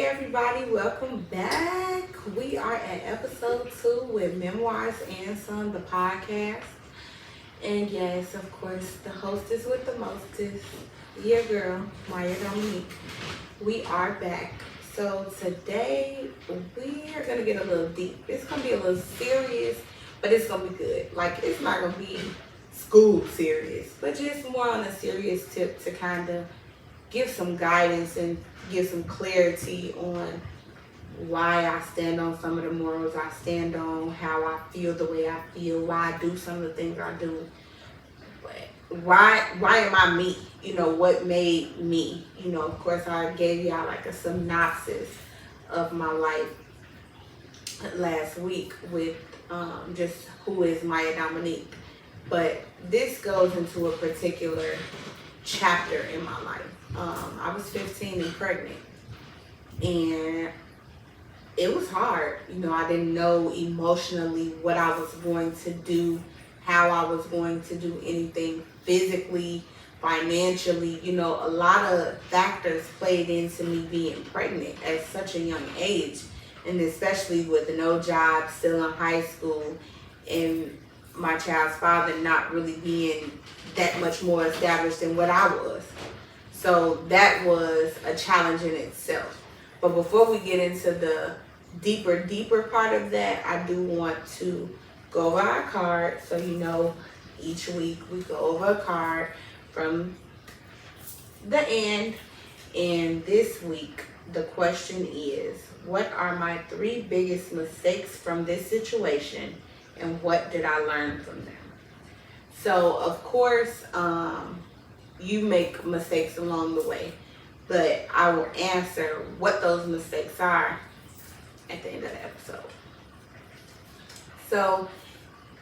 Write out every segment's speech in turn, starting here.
everybody, welcome back. We are at episode 2 with Memoirs and Some, the podcast. And yes, of course, the hostess with the mostest, your girl, Myia Dominique. We are back. So today we are gonna get a little deep. It's gonna be a little serious, but it's gonna be good. Like, it's not gonna be school serious, but just more on a serious tip to kind of give some guidance and give some clarity on why I stand on some of the morals I stand on, how I feel the way I feel, why I do some of the things I do. But why am I me? What made me? Of course I gave y'all like a synopsis of my life last week with just who is Myia Dominique. But this goes into a particular chapter in my life. I was 15 and pregnant, and it was hard. I didn't know emotionally what I was going to do, how I was going to do anything physically, financially. A lot of factors played into me being pregnant at such a young age, and especially with no job, still in high school, and my child's father not really being that much more established than what I was. So that was a challenge in itself. But before we get into the deeper part of that, I do want to go over our card. So each week we go over a card from the end. And this week, the question is, what are my 3 biggest mistakes from this situation, and what did I learn from them? So, of course, you make mistakes along the way, but I will answer what those mistakes are at the end of the episode. So,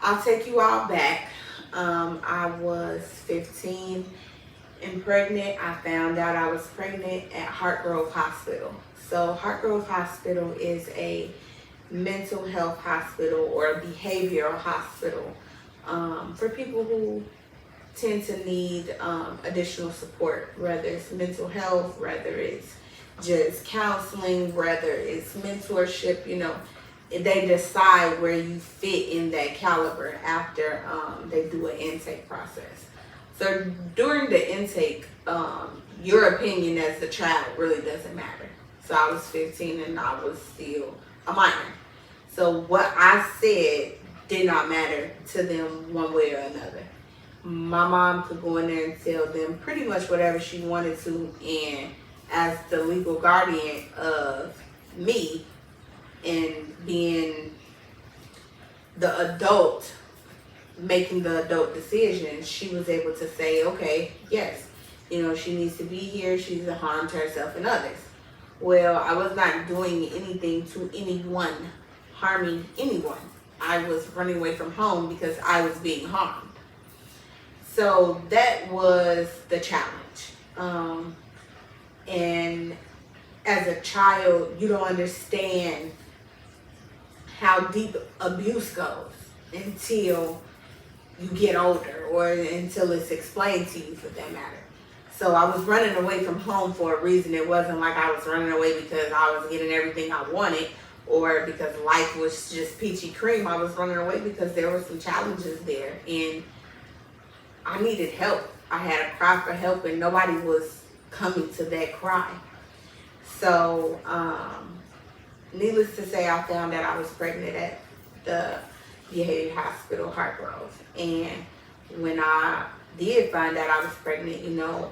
I'll take you all back. I was 15 and pregnant. I found out I was pregnant at Hartgrove Hospital. So, Hartgrove Hospital is a mental health hospital or a behavioral hospital for people who tend to need additional support, whether it's mental health, whether it's just counseling, whether it's mentorship. They decide where you fit in that caliber after they do an intake process. So during the intake, your opinion as the child really doesn't matter. So I was 15 and I was still a minor. So what I said did not matter to them one way or another. My mom could go in there and tell them pretty much whatever she wanted to, and as the legal guardian of me and being the adult making the adult decision, she was able to say, okay, yes, she needs to be here, she's harmed herself and others. Well, I was not doing anything to anyone, harming anyone. I was running away from home because I was being harmed. So that was the challenge. And as a child, you don't understand how deep abuse goes until you get older, or until it's explained to you, for that matter. So I was running away from home for a reason. It wasn't like I was running away because I was getting everything I wanted, or because life was just peachy cream. I was running away because there were some challenges there, and I needed help. I had a cry for help, and nobody was coming to that cry. So, needless to say, I found out I was pregnant at the behavioral hospital, Hartgrove. And when I did find out I was pregnant,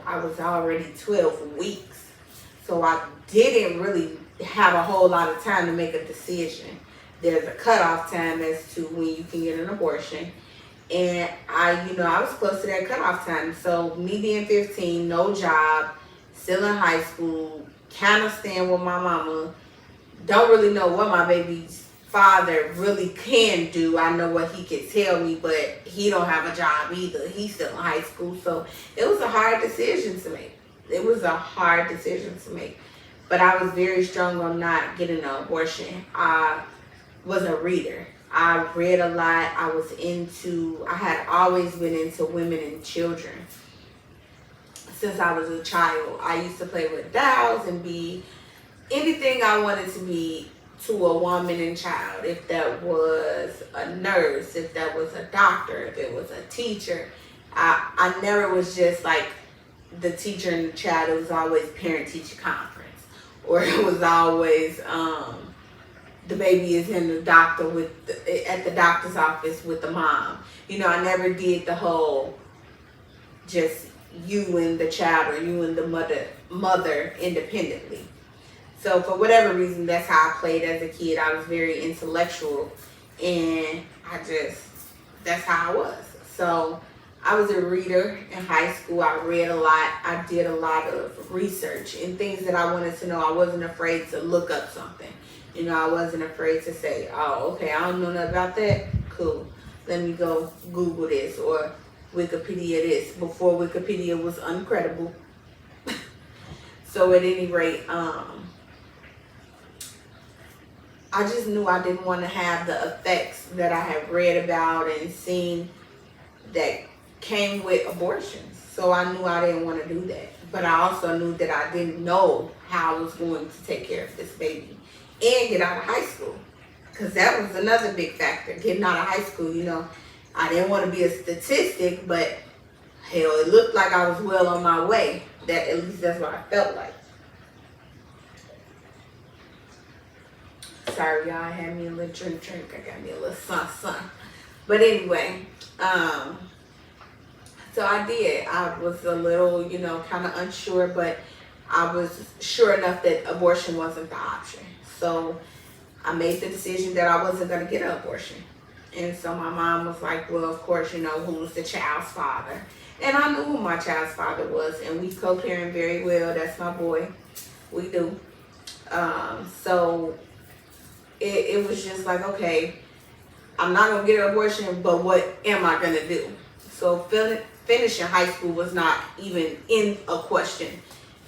I was already 12 weeks. So I didn't really have a whole lot of time to make a decision. There's a cutoff time as to when you can get an abortion. And I was close to that cutoff time. So me being 15, no job, still in high school, kind of staying with my mama, don't really know what my baby's father really can do. I know what he can tell me, but he don't have a job either. He's still in high school. So it was a hard decision to make. But I was very strong on not getting an abortion. I was a reader. I read a lot. I had always been into women and children since I was a child. I used to play with dolls and be anything I wanted to be to a woman and child. If that was a nurse, if that was a doctor, if it was a teacher. I never was just like the teacher and the child. It was always parent teacher conference, or it was always the baby is in the doctor at the doctor's office with the mom. You know, I never did the whole just you and the child or you and the mother independently. So for whatever reason, that's how I played as a kid. I was very intellectual, and that's how I was. So I was a reader in high school. I read a lot. I did a lot of research and things that I wanted to know. I wasn't afraid to look up something. You know, I wasn't afraid to say, oh, okay, I don't know nothing about that. Cool. Let me go Google this or Wikipedia this, before Wikipedia was uncredible. So at any rate, I just knew I didn't want to have the effects that I had read about and seen that came with abortions. So I knew I didn't want to do that. But I also knew that I didn't know how I was going to take care of this baby and get out of high school. Because that was another big factor, getting out of high school. You know, I didn't want to be a statistic, but hell, it looked like I was well on my way. That at least that's what I felt like. Sorry, y'all, I had me a little drink. I got me a little sun. But anyway, so I did. I was a little, you know, kind of unsure, but I was sure enough that abortion wasn't the option. So I made the decision that I wasn't going to get an abortion. And so my mom was like, well, of course, you know, who's the child's father? And I knew who my child's father was, and we co-parent very well. That's my boy. We do. So it was just like, okay, I'm not going to get an abortion, but what am I going to do? So finishing high school was not even in a question.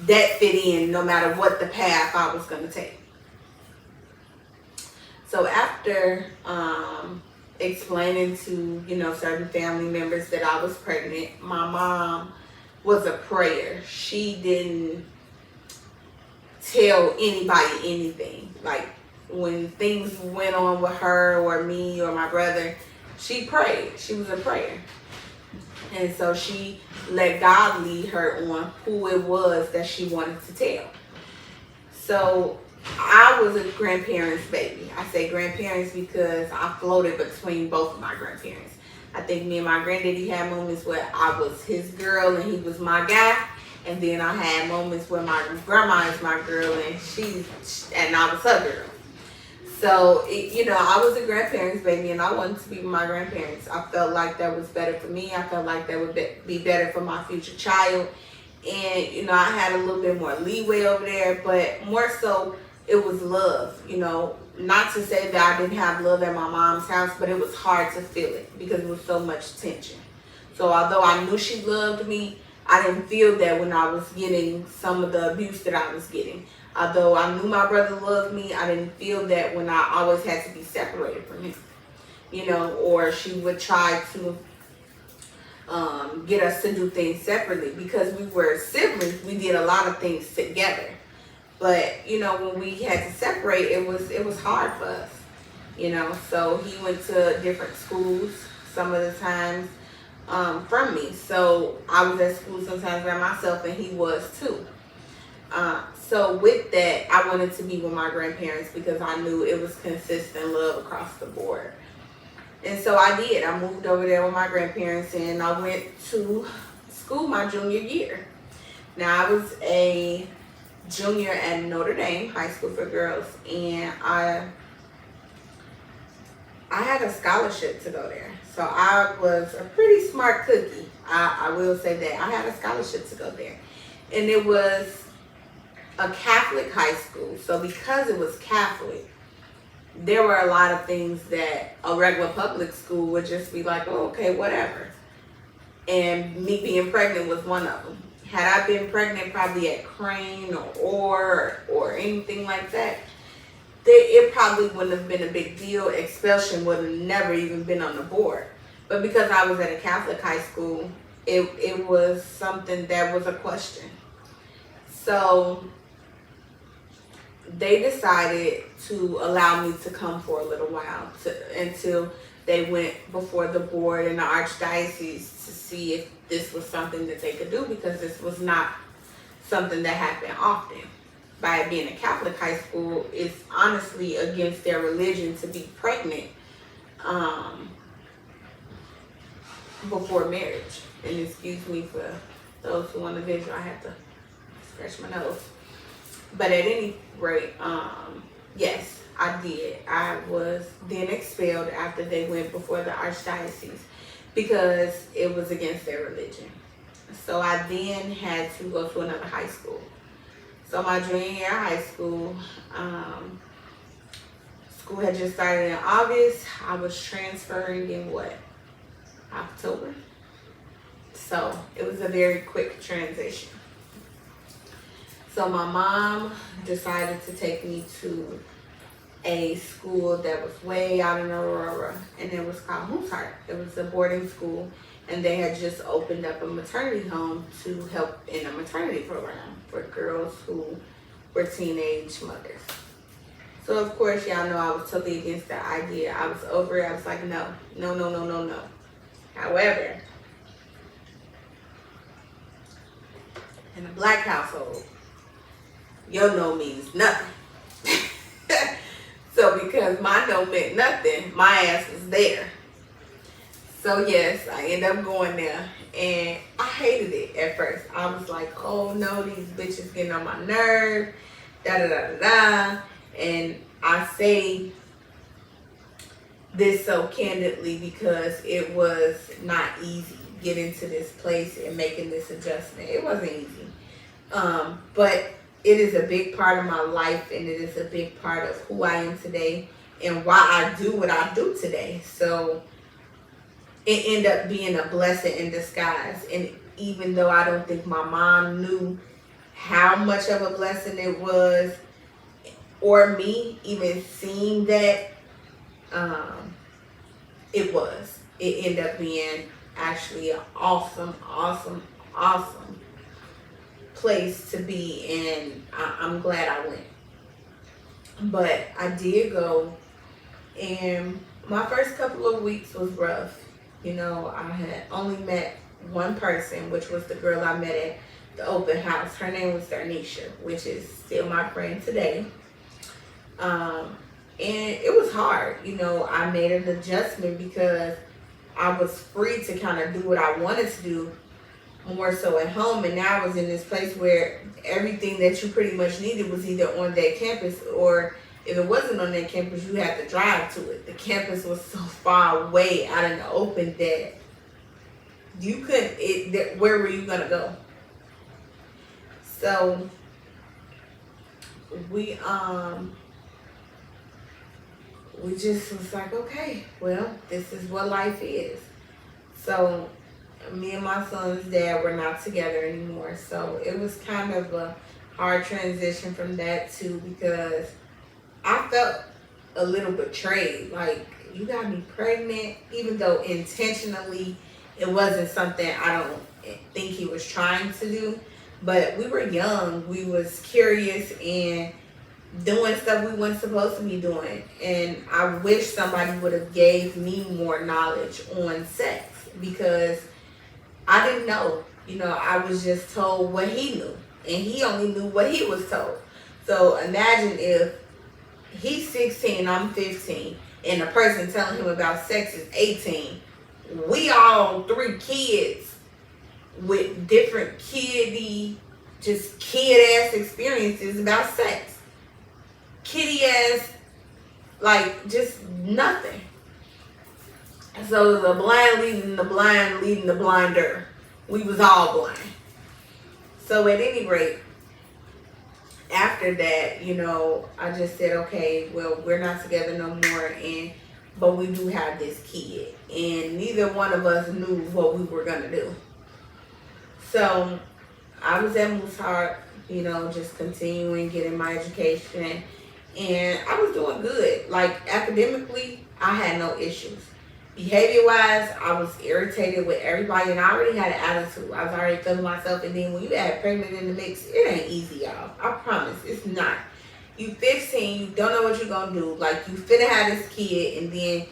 That fit in no matter what the path I was going to take. So after explaining to, you know, certain family members that I was pregnant, my mom was a prayer. She didn't tell anybody anything. Like, when things went on with her or me or my brother, she prayed. She was a prayer. And so she let God lead her on who it was that she wanted to tell. So I was a grandparent's baby. I say grandparents because I floated between both of my grandparents. I think me and my granddaddy had moments where I was his girl and he was my guy. And then I had moments where my grandma is my girl and I was her girl. So, you know, I was a grandparent's baby and I wanted to be with my grandparents. I felt like that was better for me. I felt like that would be better for my future child. And, you know, I had a little bit more leeway over there, but more so it was love, you know. Not to say that I didn't have love at my mom's house, but it was hard to feel it because it was so much tension. So although I knew she loved me, I didn't feel that when I was getting some of the abuse that I was getting. Although I knew my brother loved me, I didn't feel that when I always had to be separated from him. You know, or she would try to get us to do things separately. Because we were siblings, we did a lot of things together. But, you know, when we had to separate, it was hard for us. You know, so he went to different schools some of the times from me. So I was at school sometimes by myself and he was too. So with that, I wanted to be with my grandparents because I knew it was consistent love across the board. And so I did. I moved over there with my grandparents and I went to school my junior year. Now I was a junior at Notre Dame High School for Girls, and I had a scholarship to go there. So I was a pretty smart cookie. I will say that. I had a scholarship to go there. And it was a Catholic high school. So because it was Catholic, there were a lot of things that a regular public school would just be like, oh, okay, whatever. And me being pregnant was one of them. Had I been pregnant probably at Crane or anything like that, it probably wouldn't have been a big deal. Expulsion would have never even been on the board. But because I was at a Catholic high school, it was something that was a question. So they decided to allow me to come for a little while until they went before the board and the archdiocese to see if this was something that they could do, because this was not something that happened often. By it being a Catholic high school, it's honestly against their religion to be pregnant before marriage. And excuse me for those who want to visual, I have to scratch my nose. But at any rate, yes, I did. I was then expelled after they went before the archdiocese because it was against their religion. So I then had to go to another high school. So my junior year of high school, school had just started in August. I was transferring in October. So it was a very quick transition. So my mom decided to take me to a school that was way out in Aurora, and it was called Moose Heart. It was a boarding school, and they had just opened up a maternity home to help in a maternity program for girls who were teenage mothers. So of course, y'all know I was totally against the idea. I was over it. I was like, no. However, in a black household, your no means nothing. So because my no meant nothing, my ass was there. So yes, I ended up going there, and I hated it at first. I was like, oh no, these bitches getting on my nerve, da da da da da. And I say this so candidly because it was not easy getting to this place and making this adjustment. It wasn't easy. But it is a big part of my life, and it is a big part of who I am today and why I do what I do today. So it ended up being a blessing in disguise. And even though I don't think my mom knew how much of a blessing it was, or me even seeing that, it ended up being actually an awesome place to be, and I'm glad I went. But I did go, and my first couple of weeks was rough. You know, I had only met one person, which was the girl I met at the open house. Her name was Darnisha, which is still my friend today. And it was hard. You know, I made an adjustment because I was free to kind of do what I wanted to do more so at home, and now I was in this place where everything that you pretty much needed was either on that campus, or if it wasn't on that campus, you had to drive to it. The campus was so far away out in the open that you couldn't, where were you gonna go? So we just was like, okay, well, this is what life is. So me and my son's dad were not together anymore. So it was kind of a hard transition from that too, because I felt a little betrayed. Like, you got me pregnant, even though intentionally it wasn't something I don't think he was trying to do. But we were young, we was curious and doing stuff we weren't supposed to be doing. And I wish somebody would have gave me more knowledge on sex, because I didn't know. You know, I was just told what he knew, and he only knew what he was told. So imagine if he's 16, I'm 15, and the person telling him about sex is 18. We all three kids with different just kid-ass experiences about sex. Kitty-ass, like, just nothing. So the blind leading the blind leading the blinder. We was all blind. So at any rate, after that, you know, I just said, okay, well, we're not together no more, but we do have this kid, and neither one of us knew what we were gonna do. So I was at Moose Heart, you know, just continuing getting my education, and I was doing good. Like, academically, I had no issues. Behavior-wise, I was irritated with everybody, and I already had an attitude. I was already feeling myself, and then when you add pregnant in the mix, it ain't easy, y'all. I promise, it's not. You 15, you don't know what you're gonna do. Like, you finna have this kid, and then,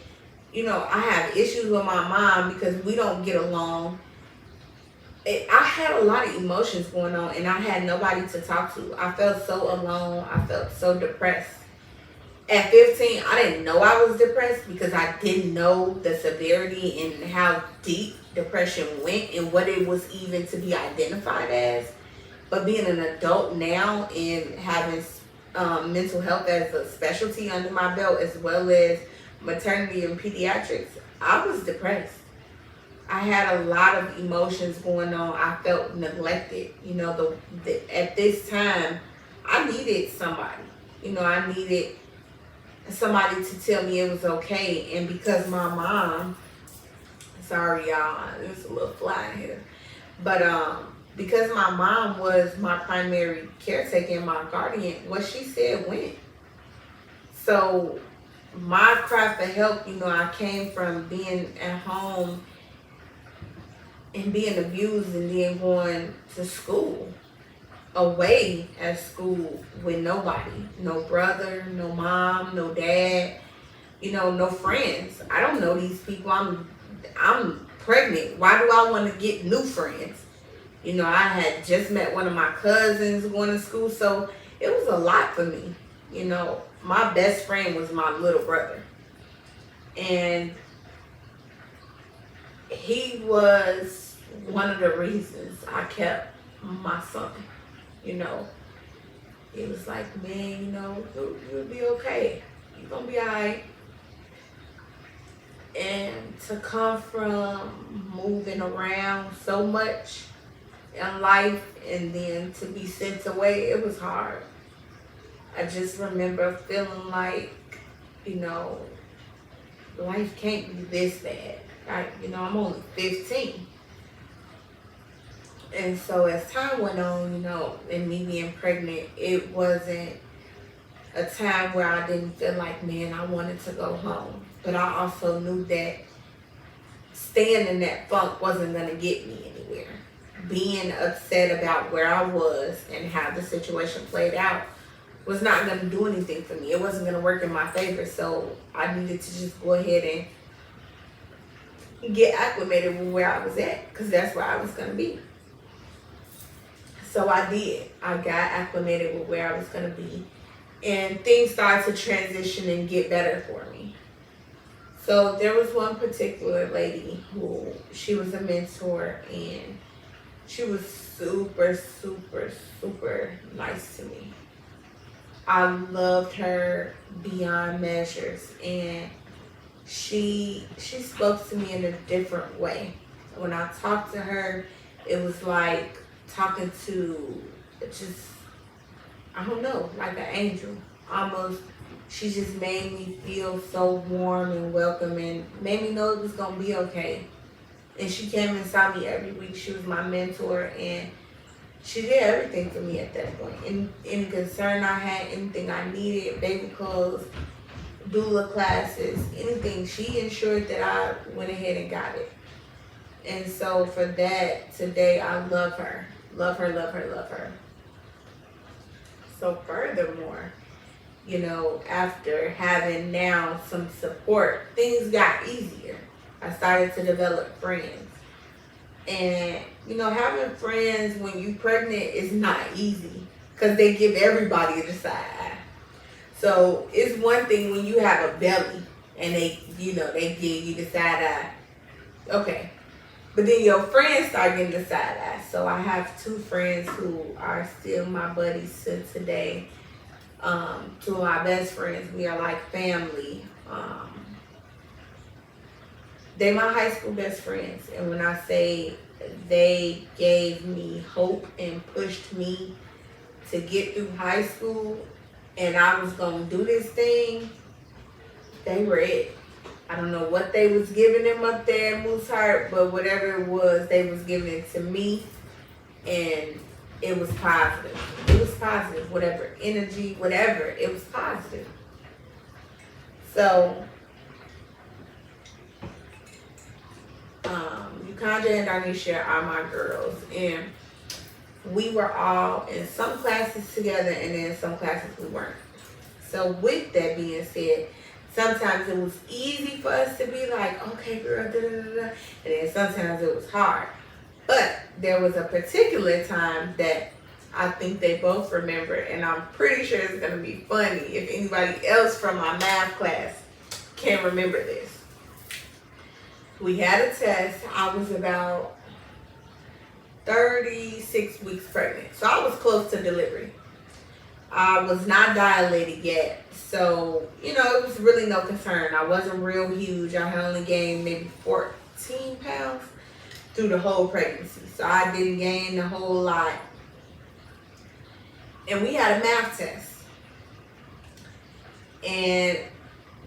I have issues with my mom because we don't get along. I had a lot of emotions going on, and I had nobody to talk to. I felt so alone. I felt so depressed. At 15, I didn't know I was depressed because I didn't know the severity and how deep depression went and what it was even to be identified as. But being an adult now and having mental health as a specialty under my belt, as well as maternity and pediatrics, I was depressed. I had a lot of emotions going on. I felt neglected. At this time, I needed somebody. I needed somebody to tell me it was okay. And because my mom, sorry y'all, there's a little fly in here, but because my mom was my primary caretaker and my guardian, what she said went. So my cry for help, I came from being at home and being abused and then going to school, away at school with nobody, no brother, no mom, no dad, no friends. I don't know these people. I'm pregnant. Why do I want to get new friends? I had just met one of my cousins going to school, so it was a lot for me. My best friend was my little brother, and he was one of the reasons I kept my son. It was like, man, you'll be okay. You're gonna be all right. And to come from moving around so much in life and then to be sent away, it was hard. I just remember feeling like, life can't be this bad. I'm only 15. And so as time went on, and me being pregnant, it wasn't a time where I didn't feel like, man, I wanted to go home. But I also knew that staying in that funk wasn't going to get me anywhere. Being upset about where I was and how the situation played out was not going to do anything for me. It wasn't going to work in my favor. So I needed to just go ahead and get acclimated with where I was at, because that's where I was going to be. So I did. I got acclimated with where I was going to be. And things started to transition and get better for me. So there was one particular lady who, she was a mentor, and she was super, super, super nice to me. I loved her beyond measures, and she spoke to me in a different way. When I talked to her, it was like talking to just, I don't know, like an angel. Almost, she just made me feel so warm and welcome and made me know it was going to be okay. And she came and saw me every week. She was my mentor, and she did everything for me at that point. Any concern I had, anything I needed, baby clothes, doula classes, anything, she ensured that I went ahead and got it. And so for that, today, I love her. Love her, love her, love her. So furthermore, after having now some support, things got easier. I started to develop friends. And, having friends when you pregnant is not easy, because they give everybody the side eye. So it's one thing when you have a belly and they give you the side eye. Okay. But then your friends start getting the side eye. So I have two friends who are still my buddies to today. Two of my best friends. We are like family. They're my high school best friends. And when I say they gave me hope and pushed me to get through high school and I was going to do this thing, they were it. I don't know what they was giving them up there at Moose Heart, but whatever it was, they was giving it to me, and it was positive. It was positive, whatever energy, whatever, it was positive. So, Yukanja and Darnisha are my girls, and we were all in some classes together, and then some classes we weren't. So with that being said, sometimes it was easy for us to be like, okay, girl, da da da da. And then sometimes it was hard. But there was a particular time that I think they both remember, and I'm pretty sure it's gonna be funny if anybody else from my math class can remember this. We had a test. I was about 36 weeks pregnant. So I was close to delivery. I was not dilated yet. So, it was really no concern. I wasn't real huge. I had only gained maybe 14 pounds through the whole pregnancy. So I didn't gain a whole lot. And we had a math test. And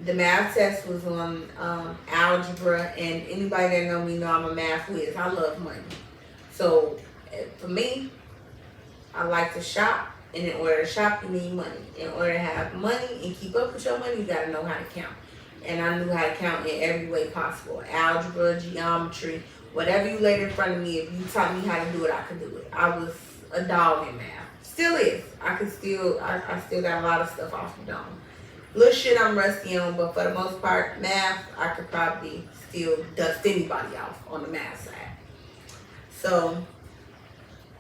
the math test was on algebra. And anybody that know me know I'm a math whiz. I love money. So for me, I like to shop. And in order to shop, you need money. In order to have money and keep up with your money, you got to know how to count. And I knew how to count in every way possible. Algebra, geometry, whatever you laid in front of me, if you taught me how to do it, I could do it. I was a dog in math. Still is. I still got a lot of stuff off the dome. Little shit I'm rusty on, but for the most part, math, I could probably still dust anybody off on the math side. So,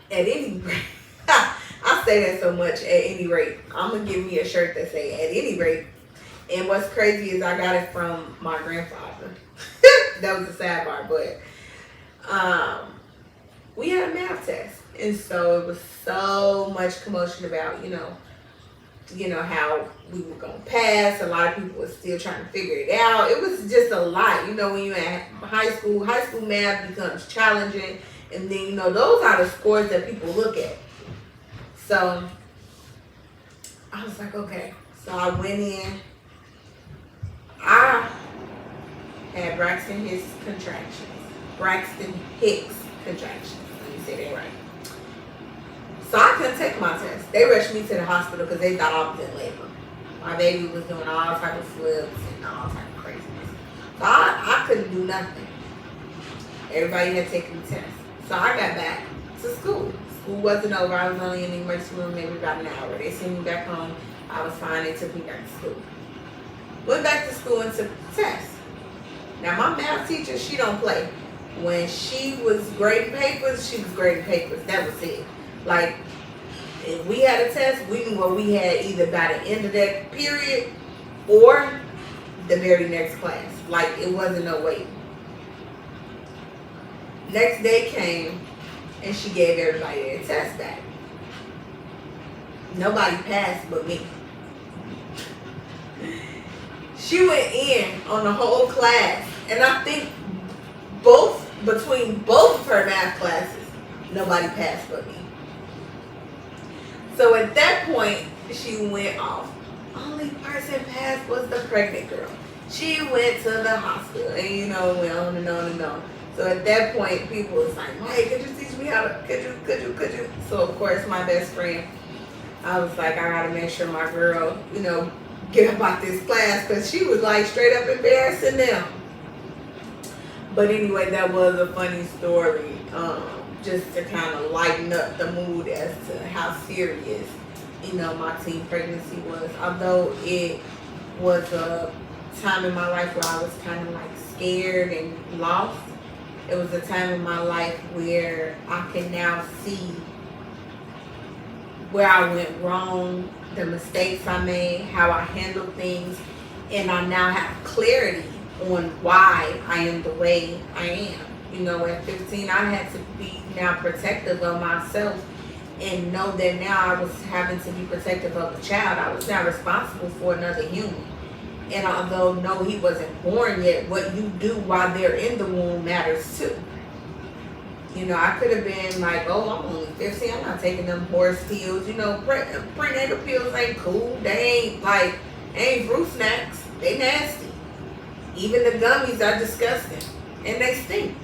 at any rate, I say that so much, at any rate. I'm going to give me a shirt that say, at any rate. And what's crazy is I got it from my grandfather. That was the sad part, but we had a math test. And so it was so much commotion about, how we were going to pass. A lot of people were still trying to figure it out. It was just a lot. When you're in high school math becomes challenging. And then, those are the scores that people look at. So I was like, okay. So I went in. I had Braxton Hicks contractions. Let me say that right. So I couldn't take my test. They rushed me to the hospital because they thought I was in labor. My baby was doing all type of flips and all type of craziness. So I couldn't do nothing. Everybody had taken the test. So I got back to school. School wasn't over. I was only in the emergency room maybe about an hour. They sent me back home. I was fine. They took me back to school. Went back to school and took the test. Now my math teacher, she don't play. When she was grading papers, she was grading papers. That was it. Like, if we had a test, we knew what we had either by the end of that period or the very next class. Like, it wasn't no wait. Next day came, and she gave everybody their test back. Nobody passed but me. She went in on the whole class, and I think between both of her math classes, nobody passed but me. So at that point, she went off. Only person passed was the pregnant girl. She went to the hospital and went on and on and on. So at that point, people was like, "Hey, could you teach me how to? Could you?" So of course, my best friend, I was like, I gotta make sure my girl, get about this class, because she was like straight up embarrassing them. But anyway, that was a funny story, just to kind of lighten up the mood as to how serious, my teen pregnancy was. Although it was a time in my life where I was kind of like scared and lost. It was a time in my life where I can now see where I went wrong, the mistakes I made, how I handled things, and I now have clarity on why I am the way I am. At 15, I had to be now protective of myself and know that now I was having to be protective of a child. I was now responsible for another human. And although, no, he wasn't born yet, what you do while they're in the womb matters too. I could have been like, oh, I'm only 15. I'm not taking them horse pills. Prenatal pills ain't cool. They ain't fruit snacks. They nasty. Even the gummies are disgusting. And they stink.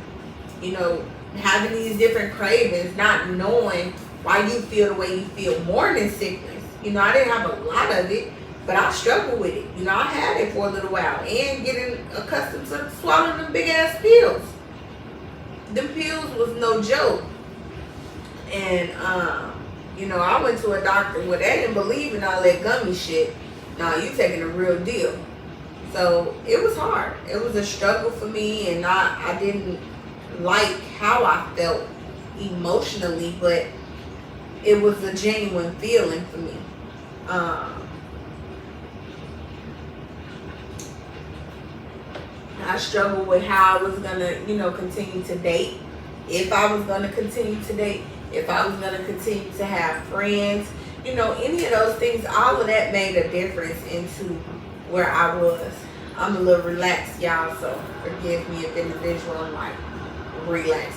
Having these different cravings, not knowing why you feel the way you feel. Morning sickness. I didn't have a lot of it, but I struggled with it. I had it for a little while. And getting accustomed to swallowing them big ass pills. Them pills was no joke. And, I went to a doctor where they didn't believe in all that gummy shit. Nah, you taking a real deal. So it was hard. It was a struggle for me, and I didn't like how I felt emotionally, but it was a genuine feeling for me. I struggled with how I was gonna, continue to date. If I was gonna continue to date, if I was gonna continue to have friends, any of those things, all of that made a difference into where I was. I'm a little relaxed, y'all, so forgive me if individual I'm like relax.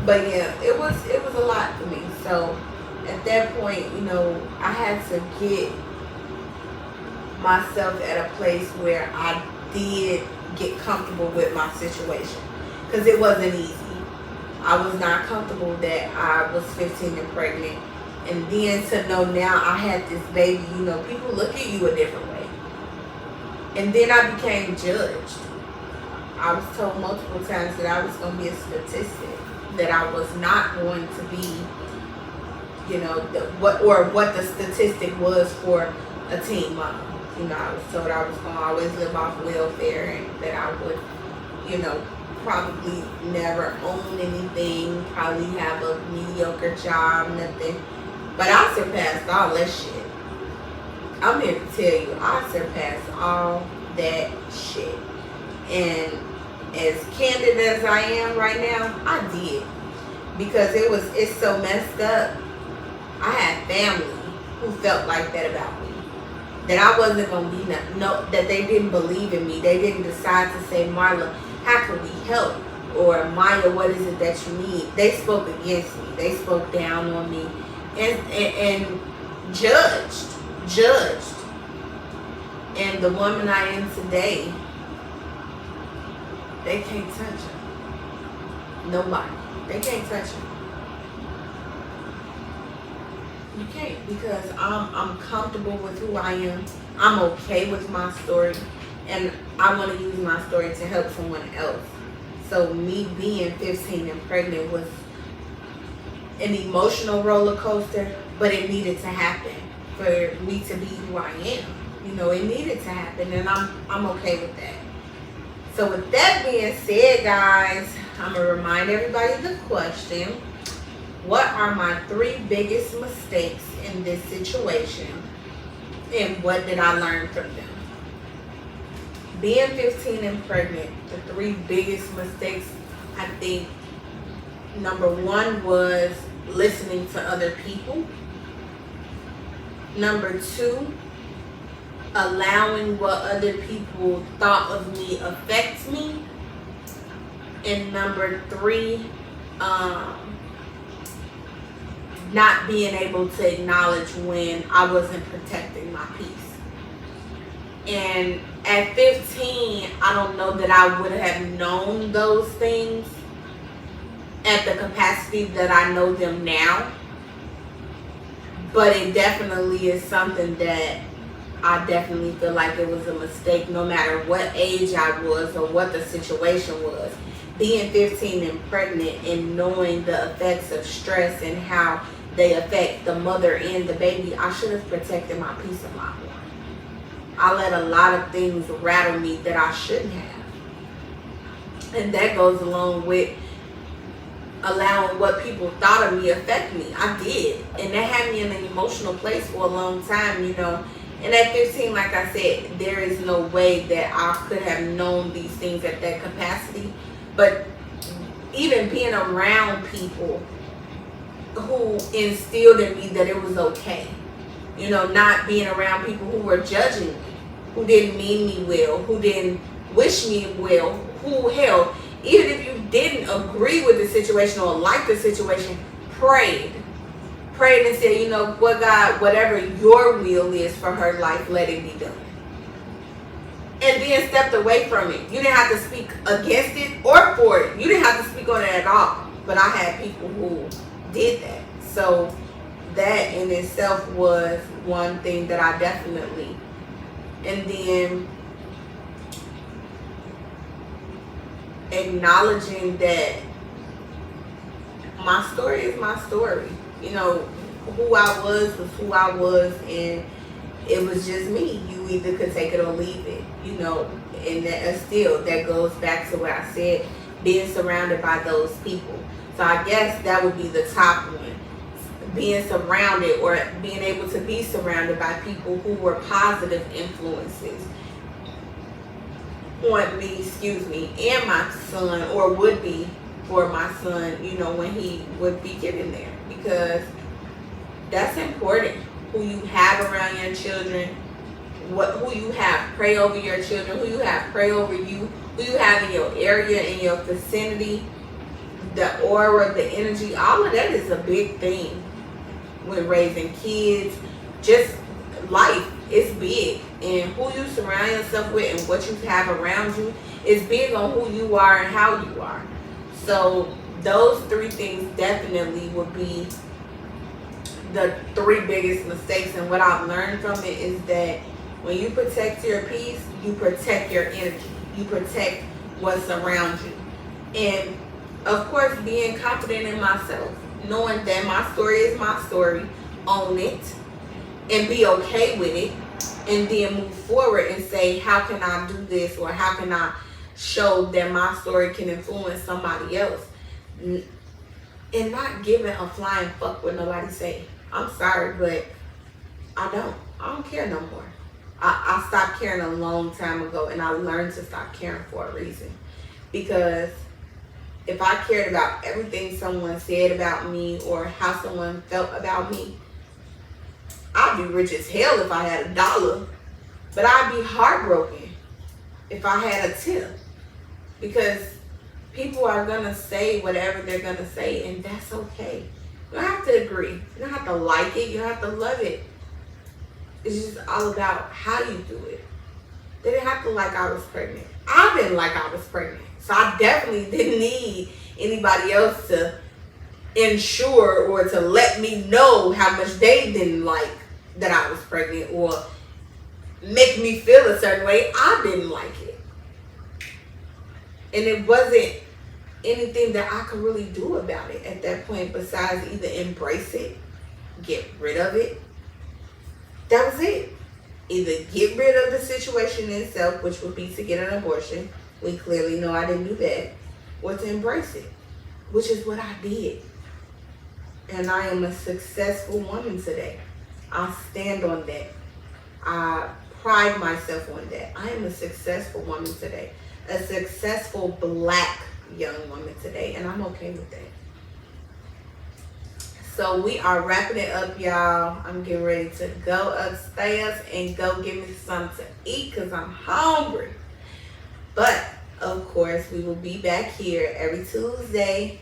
But yeah, it was a lot for me. So at that point, I had to get myself at a place where I did get comfortable with my situation, because it wasn't easy. I was not comfortable that I was 15 and pregnant, and then to know now I had this baby. People look at you a different way, and then I became judged. I was told multiple times that I was going to be a statistic, that I was not going to be, what the statistic was for a teen mom. I was told I was going to always live off welfare, and that I would, probably never own anything, probably have a mediocre job, nothing. But I surpassed all that shit. I'm here to tell you, I surpassed all that shit. And as candid as I am right now, I did. Because it's so messed up. I had family who felt like that about me. That I wasn't going to be nothing. No, that they didn't believe in me. They didn't decide to say, Marla, how can we help? Or Myia, what is it that you need? They spoke against me. They spoke down on me. And judged. And the woman I am today, they can't touch her. Nobody. They can't touch her. You can't, because I'm comfortable with who I am. I'm okay with my story, and I want to use my story to help someone else. So me being 15 and pregnant was an emotional roller coaster, but it needed to happen for me to be who I am. It needed to happen, and I'm okay with that. So with that being said, guys, I'm going to remind everybody the question: what are my 3 biggest mistakes in this situation, and what did I learn from them? Being 15 and pregnant, the 3 biggest mistakes, I think, number 1 was listening to other people. Number 2, allowing what other people thought of me affect me. And number 3, not being able to acknowledge when I wasn't protecting my peace. And at 15, I don't know that I would have known those things at the capacity that I know them now. But it definitely is something that I definitely feel like it was a mistake, no matter what age I was or what the situation was. Being 15 and pregnant and knowing the effects of stress and how they affect the mother and the baby, I should have protected my peace a lot more. I let a lot of things rattle me that I shouldn't have. And that goes along with allowing what people thought of me affect me. I did. And that had me in an emotional place for a long time, And at 15, like I said, there is no way that I could have known these things at that capacity. But even being around people who instilled in me that it was okay. Not being around people who were judging me, who didn't mean me well, who didn't wish me well, who, hell, even if you didn't agree with the situation or like the situation, prayed and said, what, God, whatever your will is for her life, let it be done. And then stepped away from it. You didn't have to speak against it or for it. You didn't have to speak on it at all. But I had people who did that. So that in itself was one thing that I definitely. And then acknowledging that my story is my story. Who I was who I was, and it was just me. You either could take it or leave it, and that goes back to what I said, being surrounded by those people. So I guess that would be the top one. Being surrounded, or being able to be surrounded by people who were positive influences on me, and my son, or would be for my son, when he would be getting there. Because that's important. Who you have around your children, who you have pray over your children, who you have pray over you, who you have in your area, in your vicinity, the aura, the energy, all of that is a big thing when raising kids. Just life is big, and who you surround yourself with and what you have around you is big on who you are and how you are. So those three things definitely would be the three biggest mistakes. And what I've learned from it is that when you protect your peace, you protect your energy, you protect what's around you. And of course, being confident in myself, knowing that my story is my story, own it, and be okay with it, and then move forward and say, how can I do this, or how can I show that my story can influence somebody else, and not giving a flying fuck what nobody say. I'm sorry, but I don't care no more. I stopped caring a long time ago, and I learned to stop caring for a reason. Because if I cared about everything someone said about me or how someone felt about me, I'd be rich as hell if I had $1, but I'd be heartbroken if I had a tip. Because people are gonna say whatever they're gonna say, and that's okay. You don't have to agree. You don't have to like it. You don't have to love it. It's just all about how you do it. They didn't have to like I was pregnant. I didn't like I was pregnant. So I definitely didn't need anybody else to ensure or to let me know how much they didn't like that I was pregnant, or make me feel a certain way. I didn't like it. And it wasn't anything that I could really do about it at that point besides either embrace it, get rid of it. That was it. Either get rid of the situation itself, which would be to get an abortion. We clearly know I didn't do that. Or to embrace it, which is what I did. And I am a successful woman today. I stand on that. I pride myself on that. I am a successful woman today. A successful Black young woman today. And I'm okay with that. So we are wrapping it up, y'all. I'm getting ready to go upstairs and go get me something to eat because I'm hungry. But, of course, we will be back here every Tuesday,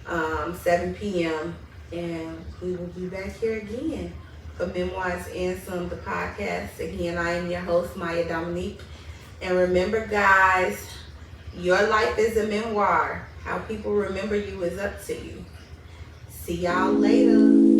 7 p.m. And we will be back here again for Memoirs and Some, the podcast. Again, I am your host, Myia Dominique. And remember, guys, your life is a memoir. How people remember you is up to you. See y'all later.